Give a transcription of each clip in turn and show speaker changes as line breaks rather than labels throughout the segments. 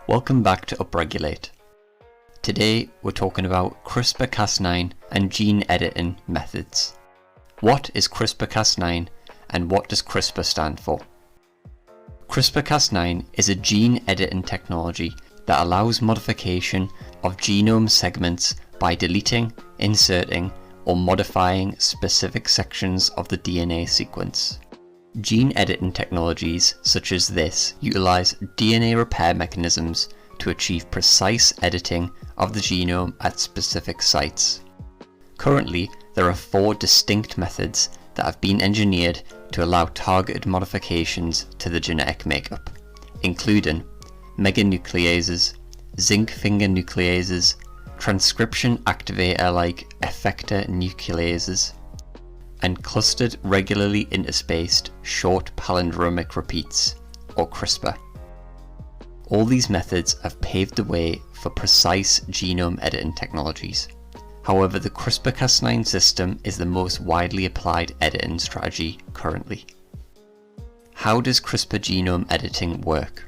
Welcome back to Upregulate. Today we're talking about CRISPR-Cas9 and gene editing methods. What is CRISPR-Cas9 and what does CRISPR stand for? CRISPR-Cas9 is a gene editing technology that allows modification of genome segments by deleting, inserting, or modifying specific sections of the DNA sequence. Gene editing technologies such as this utilize DNA repair mechanisms to achieve precise editing of the genome at specific sites. Currently, there are 4 distinct methods that have been engineered to allow targeted modifications to the genetic makeup, including meganucleases, zinc finger nucleases, transcription activator-like effector nucleases, and clustered regularly interspaced short palindromic repeats, or CRISPR. All these methods have paved the way for precise genome editing technologies. However, the CRISPR-Cas9 system is the most widely applied editing strategy currently. How does CRISPR genome editing work?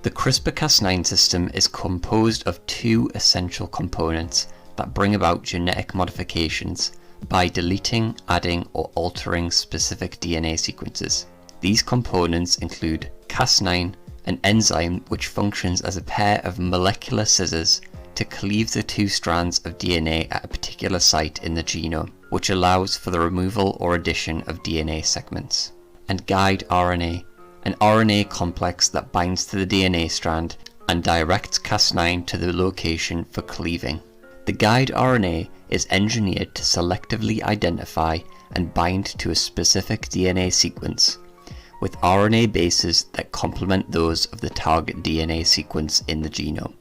The CRISPR-Cas9 system is composed of 2 essential components that bring about genetic modifications by deleting, adding, or altering specific DNA sequences. These components include Cas9, an enzyme which functions as a pair of molecular scissors to cleave the 2 strands of DNA at a particular site in the genome, which allows for the removal or addition of DNA segments, and guide RNA, an RNA complex that binds to the DNA strand and directs Cas9 to the location for cleaving. The guide RNA is engineered to selectively identify and bind to a specific DNA sequence, with RNA bases that complement those of the target DNA sequence in the genome.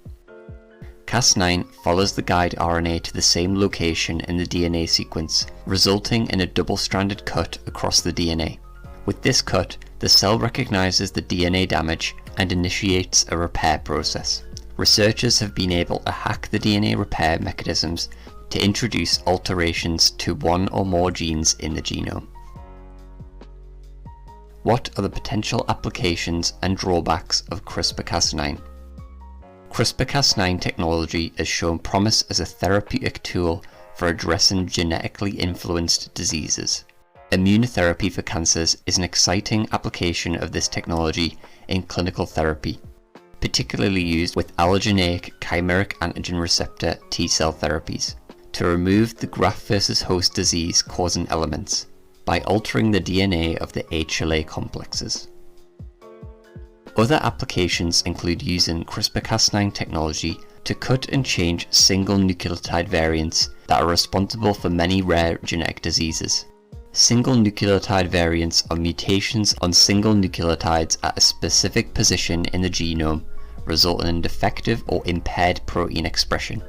Cas9 follows the guide RNA to the same location in the DNA sequence, resulting in a double-stranded cut across the DNA. With this cut, the cell recognizes the DNA damage and initiates a repair process. Researchers have been able to hack the DNA repair mechanisms to introduce alterations to 1 or more genes in the genome. What are the potential applications and drawbacks of CRISPR-Cas9? CRISPR-Cas9 technology has shown promise as a therapeutic tool for addressing genetically influenced diseases. Immunotherapy for cancers is an exciting application of this technology in clinical therapy, particularly used with allogeneic chimeric antigen receptor T-cell therapies, to remove the graft versus host disease causing elements by altering the DNA of the HLA complexes. Other applications include using CRISPR-Cas9 technology to cut and change single nucleotide variants that are responsible for many rare genetic diseases. Single nucleotide variants are mutations on single nucleotides at a specific position in the genome, resulting in defective or impaired protein expression.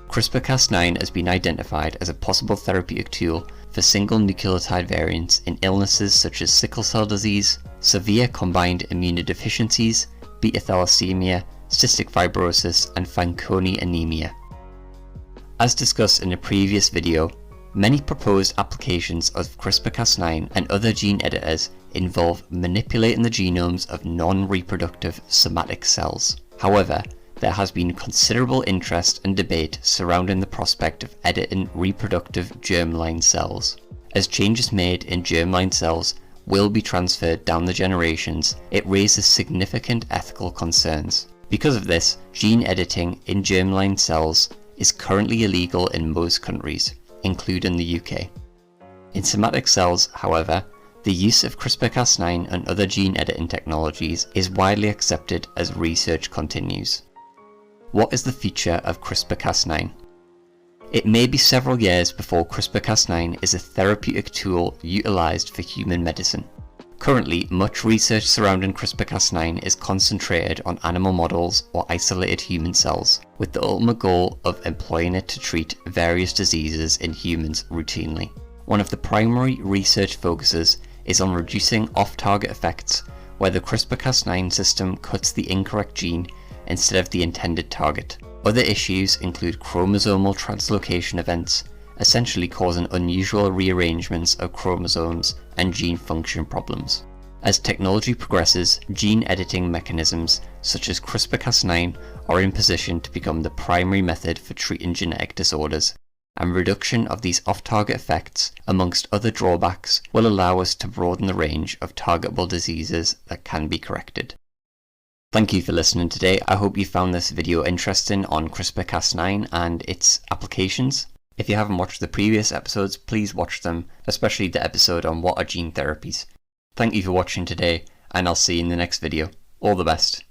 CRISPR-Cas9 has been identified as a possible therapeutic tool for single nucleotide variants in illnesses such as sickle cell disease, severe combined immunodeficiencies, beta thalassemia, cystic fibrosis, and Fanconi anemia. As discussed in a previous video, many proposed applications of CRISPR-Cas9 and other gene editors involve manipulating the genomes of non-reproductive somatic cells. However, there has been considerable interest and debate surrounding the prospect of editing reproductive germline cells. As changes made in germline cells will be transferred down the generations, it raises significant ethical concerns. Because of this, gene editing in germline cells is currently illegal in most countries, including the UK. In somatic cells, however, the use of CRISPR-Cas9 and other gene editing technologies is widely accepted as research continues. What is the future of CRISPR-Cas9? It may be several years before CRISPR-Cas9 is a therapeutic tool utilized for human medicine. Currently, much research surrounding CRISPR-Cas9 is concentrated on animal models or isolated human cells, with the ultimate goal of employing it to treat various diseases in humans routinely. One of the primary research focuses is on reducing off-target effects where the CRISPR-Cas9 system cuts the incorrect gene instead of the intended target. Other issues include chromosomal translocation events, essentially causing unusual rearrangements of chromosomes and gene function problems. As technology progresses, gene editing mechanisms such as CRISPR-Cas9 are in position to become the primary method for treating genetic disorders, and reduction of these off-target effects, amongst other drawbacks, will allow us to broaden the range of targetable diseases that can be corrected. Thank you for listening today. I hope you found this video interesting on CRISPR-Cas9 and its applications. If you haven't watched the previous episodes, please watch them, especially the episode on what are gene therapies. Thank you for watching today, and I'll see you in the next video. All the best.